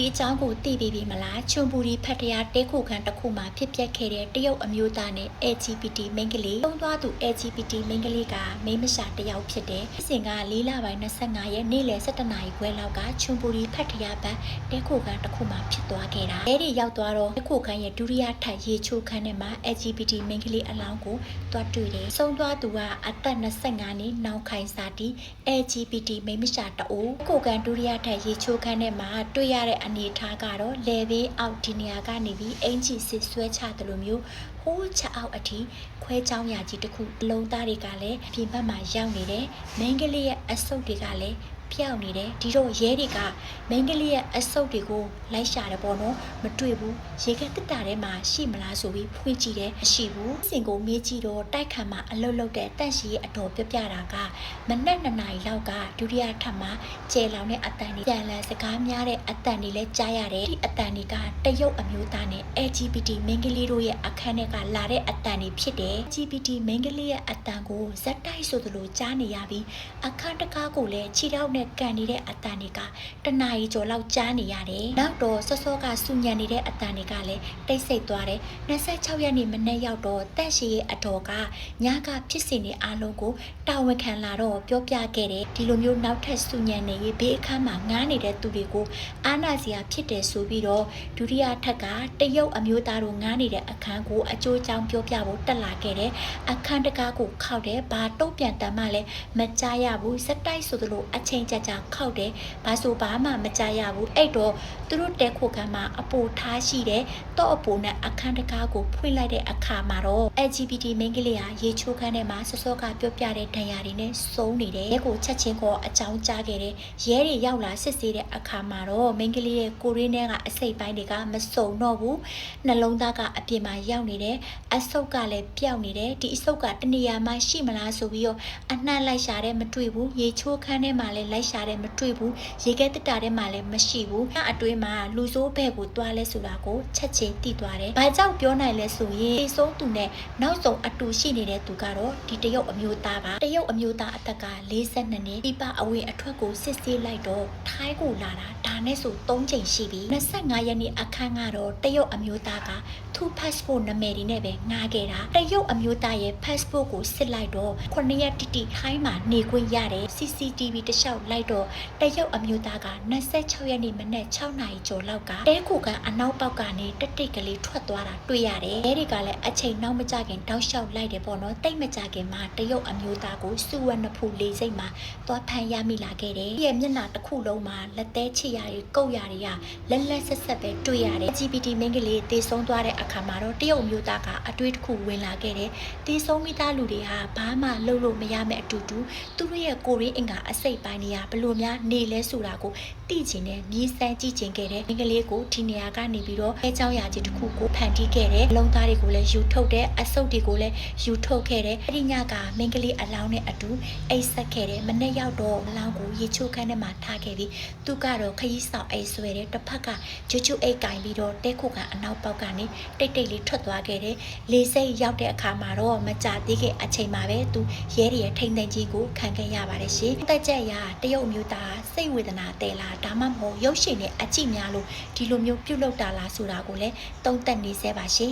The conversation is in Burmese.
အကြောင်းကိုသိပြီးမလားချွန်ပူရီဖတ်တရားတဲခုခံတစ်ခုမှာဖြစ်ပျက်ခဲ့တဲ့တရုတ်အမျိုးသားနဲ့ LGBT မိန်းကလေးသုံးသွားသူ LGBT မိန်းကလေးကမိန်းမရှာတယောက်ဖြစ်တယ်။အစဉ်က4လပိုင်း25ရက်နေ့လယ်17နာရီခွဲလောက်ကချွန်ပူရီဖတ်တရားဘက်တဲခုခံတစ်ခုမှာဖြစ်သွားခဲ့တာ။အဲဒီရောက်သွားတော့တဲခုခံရဲ့ဒုတိယထပ်ရေချိုးခန်းထဲမှာ LGBT မိန်းကလေးအလောင်းကိုတွားတွေ့တယ်။ဆုံးသွားသူကအသက်25နှစ်နောက်ခိုင်စာတီ LGBT မိန်းမရှာတအိုးခုခံဒုတိယထပ်ရေချိုးခန်းထဲမှာတွေ့ရတဲ့အနေအထားကတော့လေဘေးအောက်ဒီနေရာကနေပြီးအင်ဂျီစစ်ဆွဲချတယ်လို့မျိုးဟိုးချက်အောက်အထိခွဲချောင်းရာကြီးတစ်ခုအလုံးသားတွေကလည်းပြင်ဘက်မှာရောက်နေတယ်။မိန်းကလေးရဲ့အဆုပ်တွေကလည်းပြောင်းနေတယ်ဒီတော့ရဲတွေကမိန်းကလေးရဲ့အဆုပ်တွေကိုလိုက်ရှာတယ်ပေါ့နော်မတွေ့ဘူးရေခဲတက်တာထဲမှာရှိမလားဆိုပြီးဖွင့်ကြည့်တယ်မရှိဘူးစင်ကိုမေးကြည့်တော့တိုက်ခံမှာအလုတ်လုတ်တဲ့တန့်ရှိရဲ့အတော်ပြပြတာကမနက်2နာရီလောက်ကဒုတိယထပ်မှာကျဲလောင်တဲ့အတန်တွေပြန်လည်စကားများတဲ့အတန်တွေလည်းကြားရတယ်ဒီအတန်တွေကတရုတ်အမျိုးသားနဲ့ LGBT မိန်းကလေးတို့ရဲ့အခန်းထဲကလာတဲ့အတန်တွေဖြစ်တယ် LGBT မိန်းကလေးရဲ့အတန်ကိုဇက်တိုက်ဆိုသလိုကြားနေရပြီးအခန်းတကားကိုလည်းခြေထောက်နဲ့ကန်နေတဲ့အတန်တွေကတနာရီကျော်လောက်ကြားနေရတယ်။နောက်တော့စောစောကစူညံနေတဲ့အတန်တွေကလည်းတိတ်ဆိတ်သွားတယ်။26ရက်နေ့မနေ့ရောက်တော့တက်ရှိရဲ့အတော်ကညကဖြစ်စဉ်တွေအားလုံးကိုတာဝန်ခံလာတော့ပြောပြခဲ့တယ်။ဒီလိုမျိုးနောက်ထပ်စူညံနေရေးဘေးအခန်းမှာငားနေတဲ့သူတွေကိုအာနာစရာဖြစ်တယ်ဆိုပြီးတော့ဒုတိယထပ်ကတရုတ်အမျိုးသားတို့ငားနေတဲ့အခန်းကိုအကျိုးအကြောင်းပြောပြဖို့တက်လာခဲ့တယ်။အခန်းတကားကိုခောက်တယ်။ဘာတုံ့ပြန်တမ်းမှလည်းမကြားရဘူး။စက်တိုက်ဆိုသလိုအချိန်ကြာခောက်တယ်ဘာဆိုဘာမှမကြားရဘူးအဲ့တော့သူတို့တဲခိုခန်းမှာအပိုထားရှိတယ်တော့အပိုနဲ့အခန်းတကားကိုဖွင့်လိုက်တဲ့အခါမှာတော့ LGBT မိန်းကလေးဟာရေချိုးခန်းထဲမှာစောစောကပြောပြတဲ့ဒဏ်ရာတွေနဲ့စုံနေတယ်ရဲကိုချက်ချင်းကအကြောင်းကြားခဲ့တယ်ရဲတွေရောက်လာစစ်ဆေးတဲ့အခါမှာတော့မိန်းကလေးရဲ့ကိုရင်းထဲကအစိတ်ပိုင်းတွေကမစုံတော့ဘူးနှလုံးသားကအပြင်မှာရောက်နေတယ်အဆုပ်ကလည်းပျောက်နေတယ်ဒီအဆုပ်ကတနေရာမှာရှိမလားဆိုပြီးတော့အနှံ့လိုက်ရှာတယ်မတွေ့ဘူးရေချိုးခန်းထဲမှာလည်းလိုက်ရှာတယ်မတွေ့ဘူးရေခဲတက်တာထဲမှာလည်းမရှိဘူး။အတွင်းမှာလူစိုးဘဲကိုတွားလဲဆိုတာကိုချက်ချင်းသိသွားတယ်။ဘာကြောင့်ပြောနိုင်လဲဆိုရင်ဒီဆုံးသူနဲ့နောက်ဆုံးအတူရှိနေတဲ့သူကတော့ဒီတရုတ်အမျိုးသားပါ။တရုတ်အမျိုးသားအသက်က42နှစ်ပြပအဝေးအထွက်ကိုစစ်ဆေးလိုက်တော့ထိုင်းကိုလာတာဒါနဲ့ဆို3ချိန်ရှိပြီ။25ရက်နေ့အခန်းကတော့တရုတ်အမျိုးသားကသူ့ passport နာမည်တွေနဲ့ပဲငှားခဲ့တာ။တရုတ်အမျိုးသားရဲ့ passport ကိုစစ်လိုက်တော့9ရက်တိထိုင်းမှာနေခွင့်ရတယ်။ CCTV တလျှောက်လိုက်တော့တရုတ်အမျိုးသားက26ရက်နေ့မနေ့6နာရီကျော်လောက်ကတဲခုကအနောက်ပေါက်ကနေတတိတ်ကလေးထွက်သွားတာတွေ့ရတယ်။အဲဒီကလည်းအချိန်နောက်မကြခင်တောက်လျှောက်လိုက်တယ်ပေါ့နော်။တိတ်မကြခင်မှာတရုတ်အမျိုးသားကိုစုဝနဖူလေးစိတ်မှာသွားဖမ်းရမိလာခဲ့တယ်။ဒီရဲ့မျက်နှာတစ်ခုလုံးမှာလက်သေးချစ်ရတွေကုတ်ရတွေကလက်လက်ဆက်ဆက်ပဲတွေ့ရတယ်။ LGBT မိန်းကလေးတေဆုံးသွားတဲ့အခါမှာတော့တရုတ်အမျိုးသားကအတွေ့တစ်ခုဝင်လာခဲ့တယ်။တေဆုံးမိသားလူတွေဟာဘာမှလုပ်လို့မရမယ့်အတူတူသူတို့ရဲ့ကိုရင်းအင်္ဂါအစိတ်ပိုင်းတွေကဘလို့များနေလဲဆိုတာကိုသိချင်တဲ့မြည်ဆန်းကြည့်ချင်ခဲ့တဲ့မိန်းကလေးကိုဒီနေရာကနေပြီးတော့အဲเจ้าရာကြီးတစ်ခုကိုဖန်တီးခဲ့တယ်လုံသားတွေကိုလည်းယူထုတ်တယ်အဆုပ်တွေကိုလည်းယူထုတ်ခဲ့တယ်အဲ့ဒီညကမိန်းကလေးအလောင်းနဲ့အတူအိတ်ဆက်ခဲ့တယ်မနေ့ရောက်တော့အလောင်းကိုရေချိုးခန်းထဲမှာထားခဲ့ပြီးသူကတော့ခရီးဆောင်အိတ်ဆွဲတယ်တစ်ဖက်ကကျွတ်ကျွတ်အိတ်ကင်ပြီးတော့တဲခုကအနောက်ပေါက်ကနေတိတ်တိတ်လေးထွက်သွားခဲ့တယ်လေစိတ်ရောက်တဲ့အခါမှာတော့မကြသေးခင်အချိန်မှာပဲသူရဲတွေရဲ့ထိန်သိမ်းကြီးကိုခံခဲ့ရပါတယ်ရှင်တက်ကြရတရုတ်မျိုးသားစိတ်ဝေဒနာတဲလာဒါမှမဟုတ်ရုပ်ရှင်နဲ့အကြည့်များလို့ဒီလိုမျိုးပြုတ်လောက်တာလားဆိုတာကိုလည်းသုံးသပ်နေစေပါရှင်